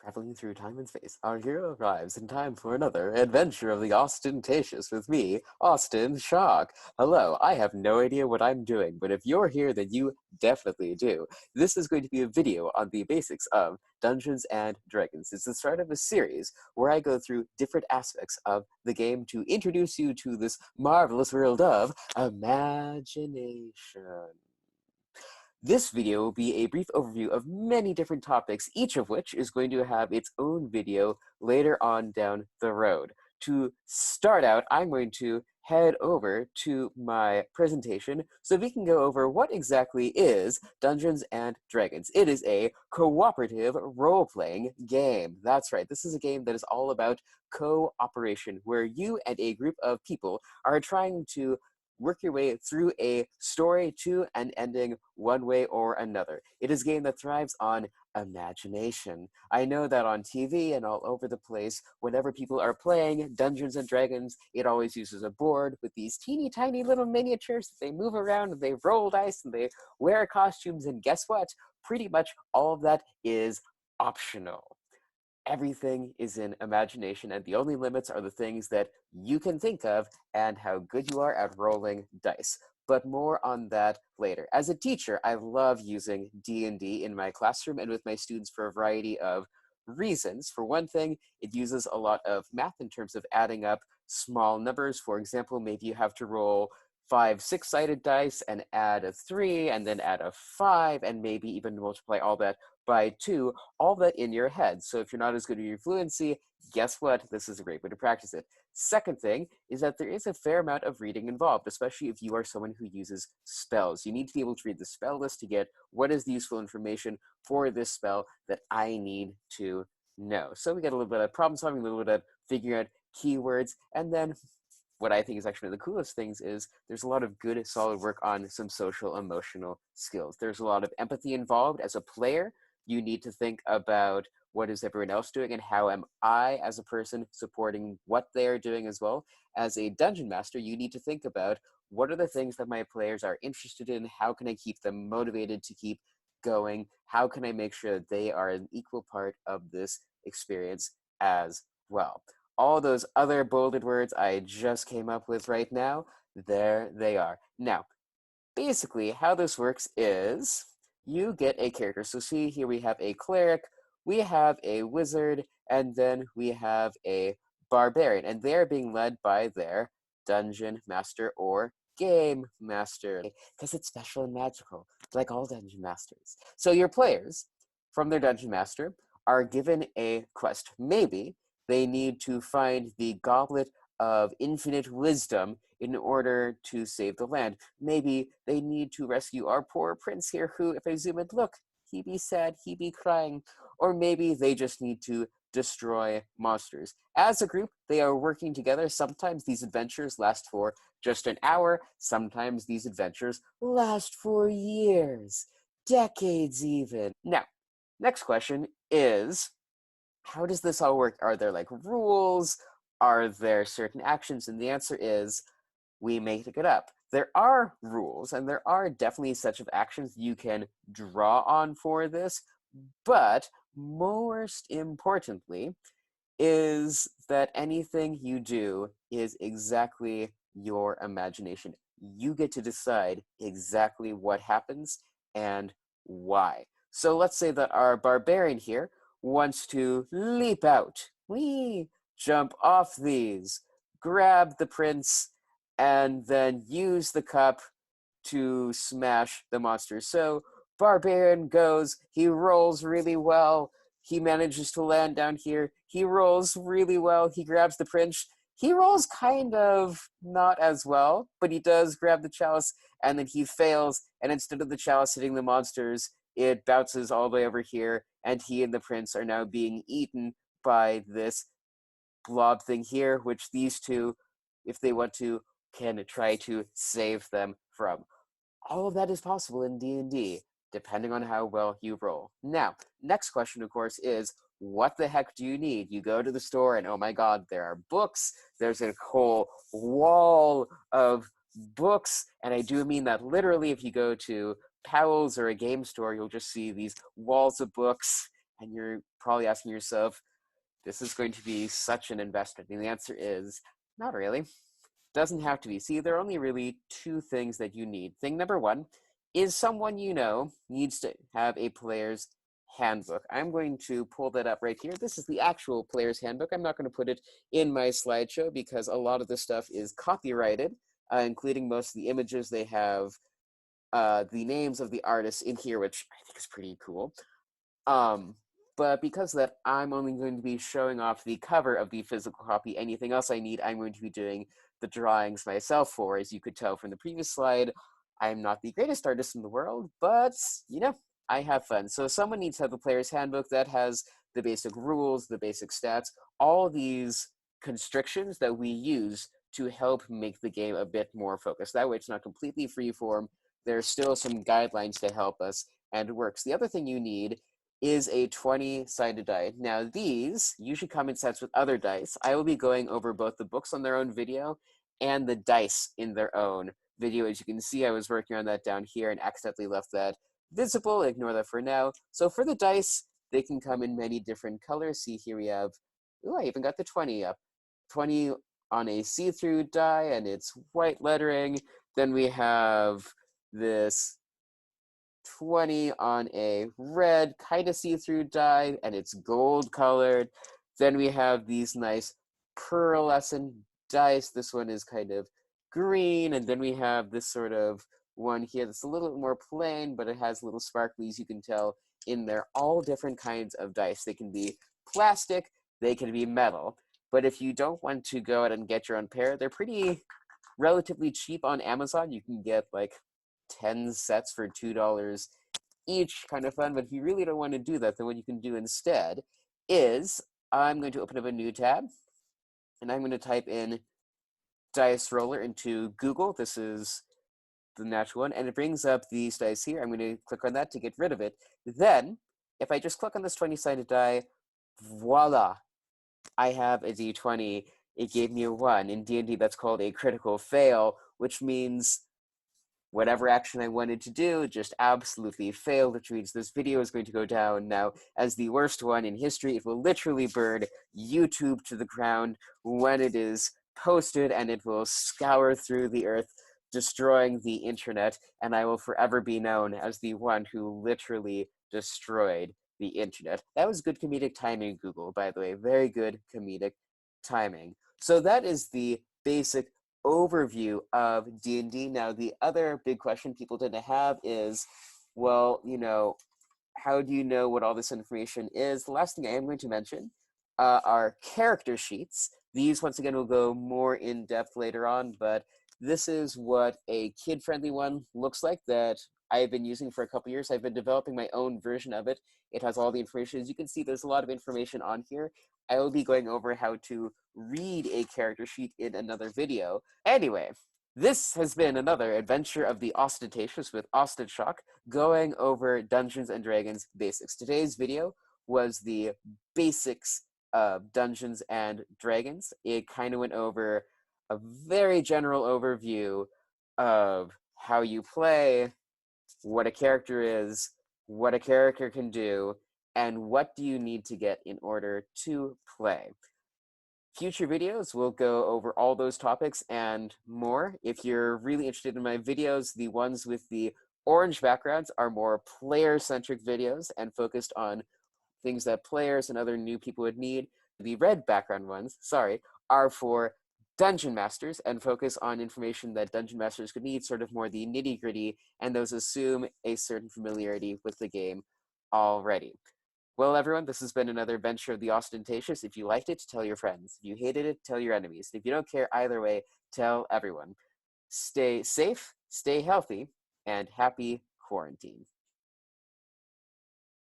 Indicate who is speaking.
Speaker 1: Traveling through time and space, our hero arrives in time for another adventure of the ostentatious with me, Austin Shock. Hello, I have no idea what I'm doing, but if you're here, then you definitely do. This is going to be a video on the basics of Dungeons and Dragons. It's the start of a series where I go through different aspects of the game to introduce you to this marvelous world of imagination. This video will be a brief overview of many different topics, each of which is going to have its own video later on down the road. To start out, I'm going to head over to my presentation so we can go over what exactly is Dungeons and Dragons. It is a cooperative role-playing game. That's right, this is a game that is all about cooperation, where you and a group of people are trying to work your way through a story to an ending one way or another. It is a game that thrives on imagination. I know that on TV and all over the place, whenever people are playing Dungeons and Dragons, it always uses a board with these teeny tiny little miniatures that they move around and they roll dice and they wear costumes, and guess what? Pretty much all of that is optional. Everything is in imagination, and the only limits are the things that you can think of and how good you are at rolling dice. But more on that later. As a teacher, I love using D&D in my classroom and with my students for a variety of reasons. For one thing, it uses a lot of math in terms of adding up small numbers. For example, maybe you have to roll 5 six-sided dice and add a 3 and then add a 5 and maybe even multiply all that by 2, all that in your head. So if you're not as good at your fluency, guess what? This is a great way to practice it. Second thing is that there is a fair amount of reading involved, especially if you are someone who uses spells. You need to be able to read the spell list to get what is the useful information for this spell that I need to know. So we get a little bit of problem solving, a little bit of figuring out keywords, and then what I think is actually one of the coolest things is there's a lot of good, solid work on some social, emotional skills. There's a lot of empathy involved. As a player, you need to think about what is everyone else doing and how am I, as a person, supporting what they're doing as well. As a dungeon master, you need to think about what are the things that my players are interested in, how can I keep them motivated to keep going, how can I make sure that they are an equal part of this experience as well. All those other bolded words I just came up with right now, there they are. Now, basically how this works is you get a character. So see here we have a cleric, we have a wizard, and then we have a barbarian, and they're being led by their dungeon master or game master, because it's special and magical, like all dungeon masters. So your players, from their dungeon master, are given a quest. Maybe they need to find the goblet of infinite wisdom in order to save the land. Maybe they need to rescue our poor prince here who, if I zoom in, look, he be sad, he be crying. Or maybe they just need to destroy monsters. As a group, they are working together. Sometimes these adventures last for just an hour. Sometimes these adventures last for years, decades even. Now, next question is, how does this all work? Are there like rules? Are there certain actions? And the answer is, we make it up. There are rules, and there are definitely such of actions you can draw on for this, but most importantly is that anything you do is exactly your imagination. You get to decide exactly what happens and why. So let's say that our barbarian here wants to leap out, jump off these, grab the prince, and then use the cup to smash the monster. So barbarian goes, he rolls really well, he manages to land down here, he rolls really well, he grabs the prince, he rolls kind of not as well, but he does grab the chalice, and then he fails, and instead of the chalice hitting the monsters, it bounces all the way over here, and he and the prince are now being eaten by this blob thing here, which these two, if they want to, can try to save them from. All of that is possible in D&D, depending on how well you roll. Now, next question, of course, is what the heck do you need? You go to the store and, oh my god, there are books. There's a whole wall of books, and I do mean that literally. If you go to Powell's or a game store, you'll just see these walls of books, And you're probably asking yourself, this is going to be such an investment. And the answer is, not really. Doesn't have to be. See, there are only really two things that you need. Thing number one is someone you know needs to have a player's handbook. I'm going to pull that up right here. This is the actual player's handbook. I'm not going to put it in my slideshow because a lot of this stuff is copyrighted, including most of the images. They have the names of the artists in here, which I think is pretty cool. But because of that, I'm only going to be showing off the cover of the physical copy. Anything else I need, I'm going to be doing the drawings myself for. As you could tell from the previous slide, I'm not the greatest artist in the world, but, you know, I have fun. So someone needs to have the player's handbook that has the basic rules, the basic stats, all these constrictions that we use to help make the game a bit more focused. That way it's not completely freeform. There's still some guidelines to help us, and it works. The other thing you need is a 20-sided die. Now these usually come in sets with other dice. I will be going over both the books on their own video and the dice in their own video. As you can see, I was working on that down here and accidentally left that visible. Ignore that for now. So for the dice, they can come in many different colors. See, here we have, ooh, I even got the 20 up. 20 on a see-through die, and it's white lettering. Then we have this 20 on a red, kind of see-through die, and it's gold colored. Then we have these nice pearlescent dice. This one is kind of green, and then we have this sort of one here that's a little more plain, but it has little sparklies, you can tell, in there. All different kinds of dice. They can be plastic, they can be metal. But if you don't want to go out and get your own pair, they're pretty relatively cheap on Amazon. You can get like 10 sets for $2 each, kind of fun. But if you really don't want to do that, then what you can do instead is I'm going to open up a new tab, and I'm going to type in Dice Roller into Google. This is the natural one, and it brings up these dice here. I'm going to click on that to get rid of it. Then, if I just click on this 20-sided die, voila, I have a d20. It gave me a 1. In D&D, that's called a critical fail, which means whatever action I wanted to do just absolutely failed, which means this video is going to go down now as the worst one in history. It will literally burn YouTube to the ground when it is posted, and it will scour through the earth, destroying the internet, and I will forever be known as the one who literally destroyed the internet. That was good comedic timing, Google, by the way. Very good comedic timing. So that is the basic overview of D&D. Now, the other big question people tend to have is, well, you know, how do you know what all this information is? The last thing I am going to mention are character sheets. These, once again, will go more in depth later on, but this is what a kid-friendly one looks like that I've been using for a couple years. I've been developing my own version of it. It has all the information. As you can see, there's a lot of information on here. I will be going over how to read a character sheet in another video. Anyway, this has been another adventure of the Ostentatious with Austin Shock, going over Dungeons & Dragons basics. Today's video was the basics of Dungeons & Dragons. It kind of went over a very general overview of how you play, what a character is, what a character can do, and what do you need to get in order to play. Future videos will go over all those topics and more. If you're really interested in my videos, the ones with the orange backgrounds are more player-centric videos and focused on things that players and other new people would need. The red background ones, are for dungeon masters and focus on information that dungeon masters could need, sort of more the nitty-gritty, and those assume a certain familiarity with the game already. Well, everyone, this has been another adventure of the Ostentatious. If you liked it, tell your friends. If you hated it, tell your enemies. If you don't care either way, tell everyone. Stay safe, stay healthy, and happy quarantine.